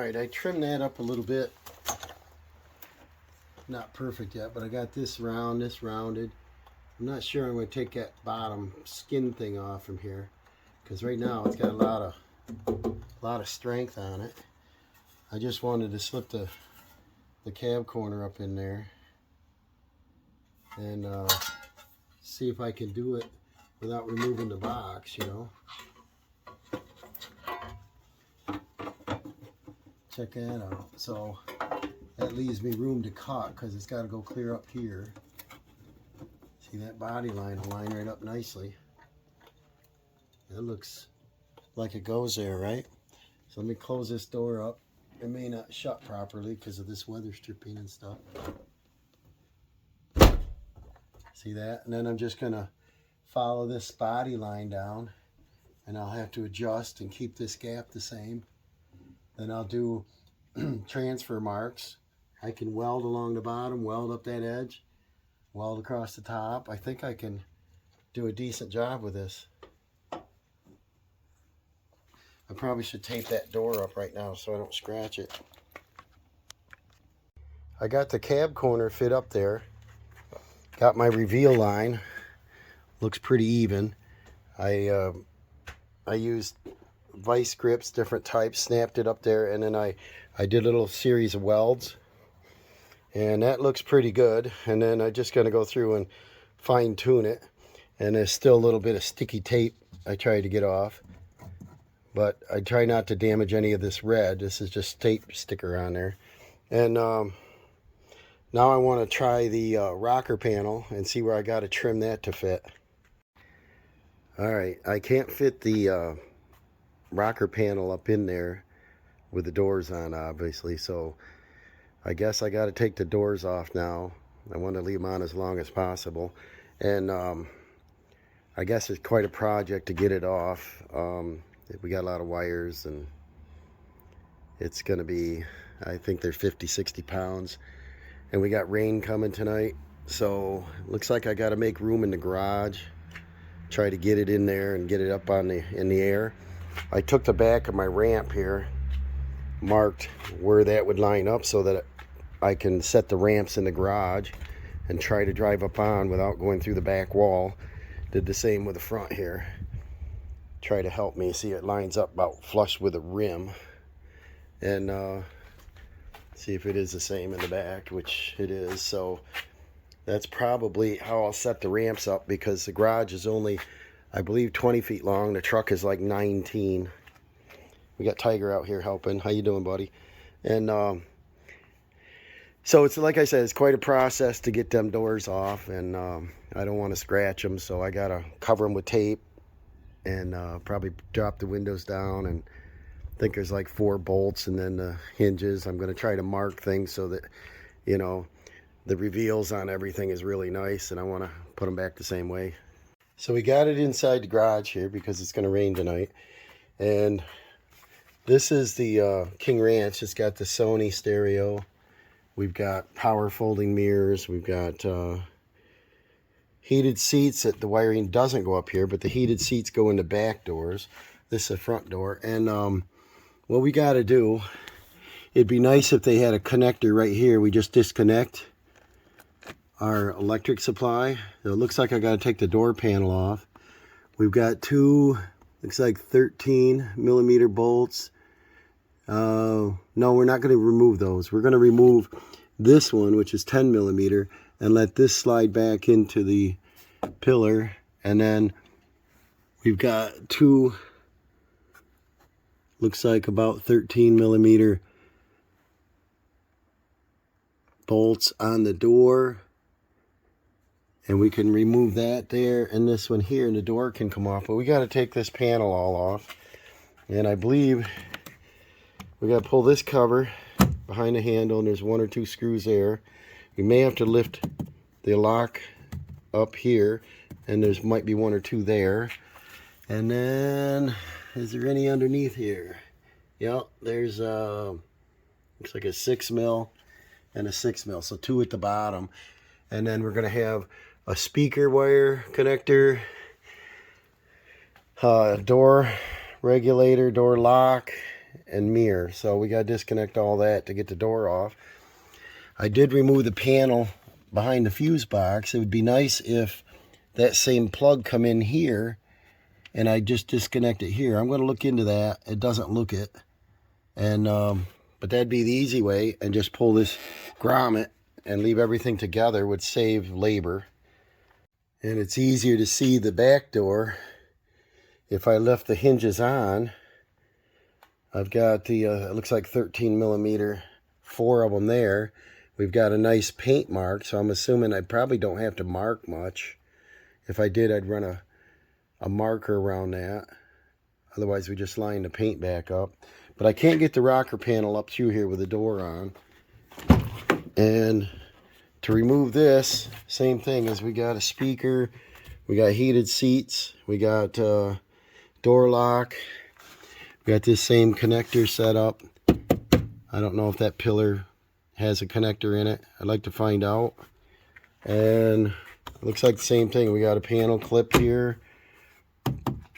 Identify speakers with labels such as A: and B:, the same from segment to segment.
A: Alright, I trimmed that up a little bit. Not perfect yet, but I got this round, this rounded. I'm not sure I'm going to take that bottom skin thing off from here, because right now it's got a lot of strength on it. I just wanted to slip the cab corner up in there and see if I can do it without removing the box, you know. Check that out. So that leaves me room to cut because it's got to go clear up here. See, that body line will line right up nicely. It looks like it goes there, right? So let me close this door up. It may not shut properly because of this weather stripping and stuff. See that? And then I'm just going to follow this body line down, and I'll have to adjust and keep this gap the same. Then I'll do transfer marks. I can weld along the bottom, weld up that edge, weld across the top. I think I can do a decent job with this. I probably should tape that door up right now so I don't scratch it. I got the cab corner fit up there. Got my reveal line. Looks pretty even. I used vice grips, different types, snapped it up there, and then I did a little series of welds. And that looks pretty good. And then I'm just going to go through and fine tune it. And there's still a little bit of sticky tape I tried to get off. But I try not to damage any of this red. This is just tape sticker on there. And now I want to try the rocker panel and see where I got to trim that to fit. Alright, I can't fit the rocker panel up in there with the doors on, obviously. So I guess I got to take the doors off now. I want to leave them on as long as possible. And I guess it's quite a project to get it off. We got a lot of wires, and it's going to be, I think they're 50, 60 pounds. And we got rain coming tonight. So looks like I got to make room in the garage. Try to get it in there and get it up on in the air. I took the back of my ramp here, marked where that would line up so that I can set the ramps in the garage and try to drive up on without going through the back wall. Did the same with the front here. Try to help me. See, it lines up about flush with the rim. And see if it is the same in the back, which it is. So that's probably how I'll set the ramps up, because the garage is only, I believe, 20 feet long. The truck is like 19. We got Tiger out here helping. How you doing, buddy? And so it's, like I said, it's quite a process to get them doors off, and I don't want to scratch them, so I gotta cover them with tape and probably drop the windows down. And I think there's like 4 bolts, and then the hinges. I'm going to try to mark things so that, you know, the reveals on everything is really nice, and I want to put them back the same way. So we got it inside the garage here because it's going to rain tonight. And this is the King Ranch. It's got the Sony stereo. We've got power folding mirrors. We've got heated seats. That the wiring doesn't go up here, but the heated seats go in the back doors. This is the front door. And what we got to do, it'd be nice if they had a connector right here. We just disconnect our electric supply. It looks like I got to take the door panel off. We've got 2, looks like 13 millimeter bolts. No, we're not going to remove those. We're going to remove this one, which is 10 millimeter, and let this slide back into the pillar. And then we've got 2, looks like about 13 millimeter bolts on the door. And we can remove that there, and this one here, and the door can come off. But we got to take this panel all off. And I believe we got to pull this cover behind the handle, and there's 1 or 2 screws there. We may have to lift the lock up here, and there's might be 1 or 2 there. And then, is there any underneath here? Yep, there's looks like a 6 mil and a 6 mil, so 2 at the bottom. And then we're gonna have a speaker wire connector, door regulator, door lock, and mirror. So we got to disconnect all that to get the door off. I did remove the panel behind the fuse box. It would be nice if that same plug come in here and I just disconnect it here. I'm going to look into that. It doesn't look it. And but that'd be the easy way, and just pull this grommet and leave everything together would save labor. And it's easier to see the back door if I left the hinges on. I've got the, it looks like 13 millimeter, 4 of them there. We've got a nice paint mark, so I'm assuming I probably don't have to mark much. If I did, I'd run a marker around that. Otherwise, we just line the paint back up. But I can't get the rocker panel up through here with the door on. And to remove this, same thing, as we got a speaker, we got heated seats, we got door lock, we got this same connector set up. I don't know if that pillar has a connector in it. I'd like to find out. And it looks like the same thing. We got a panel clip here,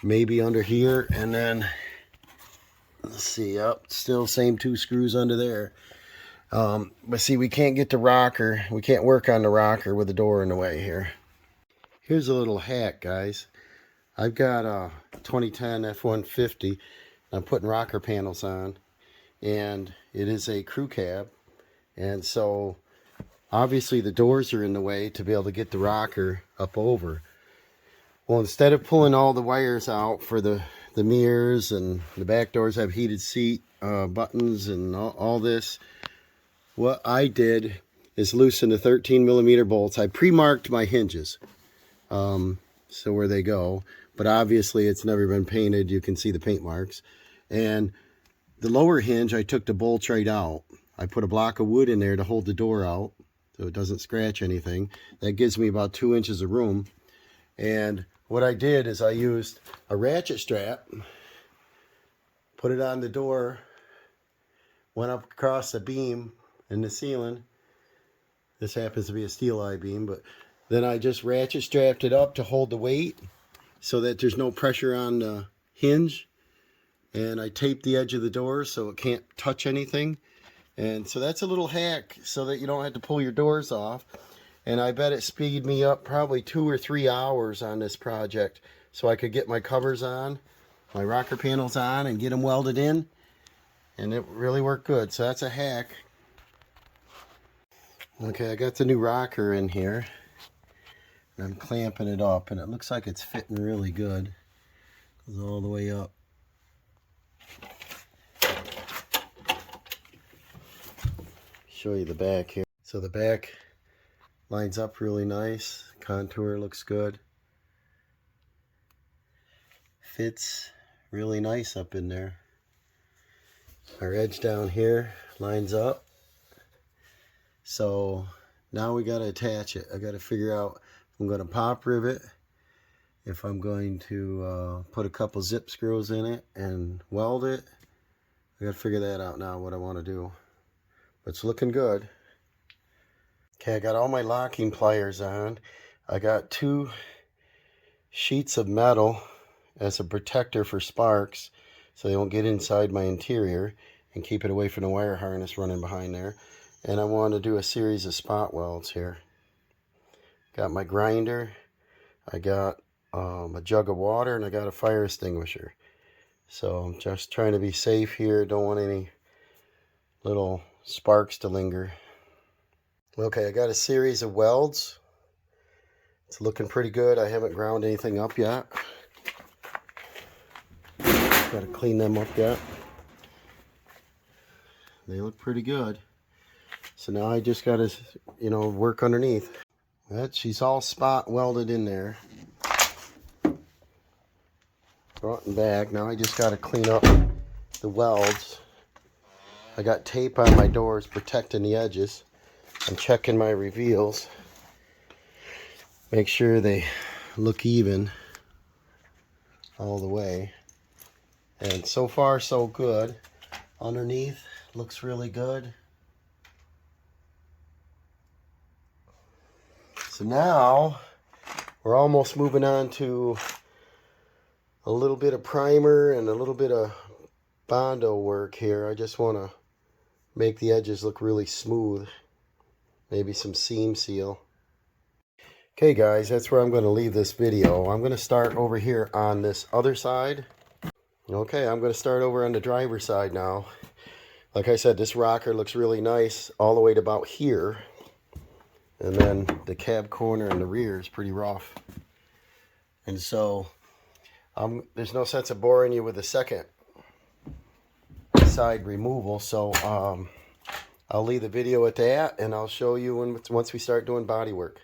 A: maybe under here, and then let's see, yep, still same 2 screws under there. But see, we can't get the rocker. We can't work on the rocker with the door in the way here. Here's a little hack, guys. I've got a 2010 F-150. I'm putting rocker panels on, and it is a crew cab. And so, obviously, the doors are in the way to be able to get the rocker up over. Well, instead of pulling all the wires out for the mirrors, and the back doors have heated seat buttons and all this, what I did is loosen the 13 millimeter bolts. I pre-marked my hinges, so where they go, but obviously it's never been painted. You can see the paint marks. And the lower hinge, I took the bolts right out. I put a block of wood in there to hold the door out so it doesn't scratch anything. That gives me about 2 inches of room. And what I did is I used a ratchet strap, put it on the door, went up across the beam in the ceiling. This happens to be a steel I-beam, but then I just ratchet strapped it up to hold the weight so that there's no pressure on the hinge. And I taped the edge of the door so it can't touch anything. And so that's a little hack so that you don't have to pull your doors off. And I bet it speeded me up probably 2 or 3 hours on this project, so I could get my covers on, my rocker panels on, and get them welded in. And it really worked good. So that's a hack. Okay, I got the new rocker in here, and I'm clamping it up, and it looks like it's fitting really good. Goes all the way up. Show you the back here. So the back lines up really nice. Contour looks good. Fits really nice up in there. Our edge down here lines up. So now we got to attach it. I got to figure out if I'm going to pop rivet, if I'm going to put a couple zip screws in it and weld it. I got to figure that out now, what I want to do. But it's looking good. Okay, I got all my locking pliers on. I got 2 sheets of metal as a protector for sparks so they won't get inside my interior and keep it away from the wire harness running behind there. And I want to do a series of spot welds here. Got my grinder. I got a jug of water, and I got a fire extinguisher. So I'm just trying to be safe here. Don't want any little sparks to linger. Okay, I got a series of welds. It's looking pretty good. I haven't ground anything up yet. Got to clean them up yet. They look pretty good. So now I just got to, work underneath. She's all spot welded in there. Front and back. Now I just got to clean up the welds. I got tape on my doors protecting the edges. I'm checking my reveals. Make sure they look even all the way. And so far so good. Underneath looks really good. So now we're almost moving on to a little bit of primer and a little bit of Bondo work here. I just want to make the edges look really smooth. Maybe some seam seal. Okay guys, that's where I'm going to leave this video. I'm going to start over here on this other side. Okay, I'm going to start over on the driver's side now. Like I said, this rocker looks really nice all the way to about here. And then the cab corner and the rear is pretty rough. And so there's no sense of boring you with the second side removal. So I'll leave the video at that, and I'll show you once we start doing body work.